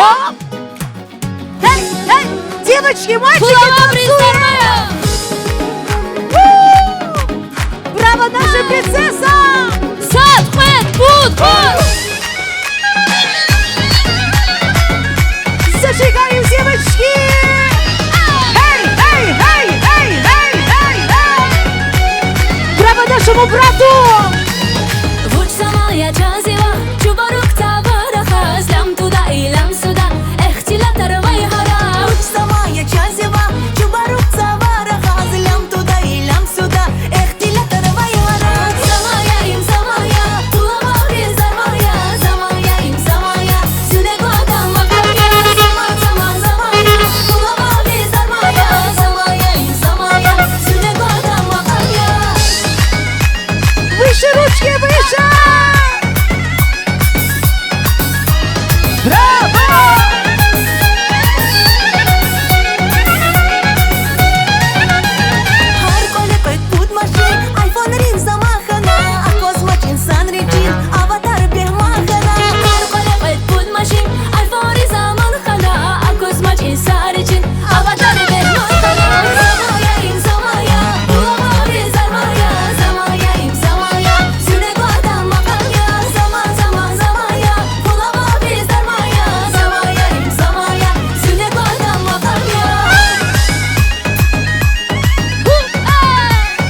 Оп! Эй, эй, девочки, мальчики, танцуем! Браво, наша принцесса! Сад, хэт, пут, пут! Зажигаем, девочки! Эй, эй, эй, эй, эй, эй, эй! Браво нашему брату! Вучсамая чазива, чубарукта вараха, злям туда и лям сюда, эх, тилатар вайхара. Вучсамая чазива, чубарукта вараха, злям туда и лям сюда, эх, тилатар вайхара. Замая им замая, туламари замая, замая им замая, сюда года макарья, замая, туламари замая, замая им замая, сюда года макарья. Выше ручки, выше! Браво! Har kolekot put mashin, iPhone rin zamahana, akos machin san ritin, avatar behmahana. Har kolekot put mashin, iPhone zaman khana, akos maç insar için, avatar behmahana. Zamaya im zamaya, tulamari zamaya, zamaya im zamaya, süne godan makalya, zaman zamaya, tulamari zamaya, zamaya im zamaya, süne godan makalya.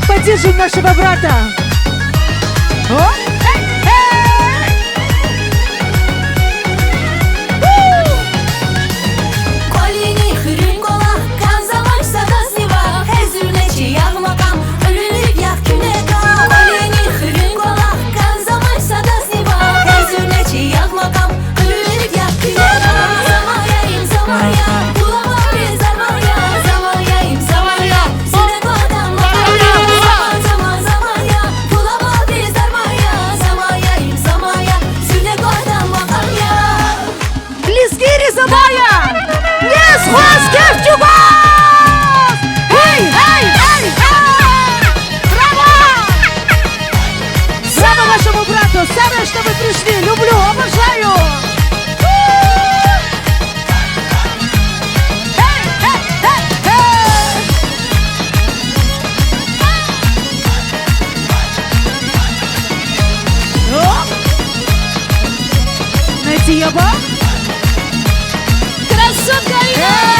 Поддержим нашего брата! Оп! Эй, эй! Kolini hürün kola, kan savaş sadasniva, hezürleçi yağmakam, ölünüp yak küneka. Kolini hürün kola, kan savaş sadasniva, hezürleçi yağmakam, ölünüp yak küneka. Zamaya im zamaya, bulamari zamaya, zamaya im zamaya, süre godan makalya. Zamaya, bulamari zamaya, zamaya im zamaya, süre godan makalya. Лизгири замая! Не схватки в чубас! Эй, эй, эй, эй! Браво! Браво вашему брату! Самое, что вы пришли! Люблю, обожаю! Эй, эй, эй, эй! Оп! Найти его! Красотка!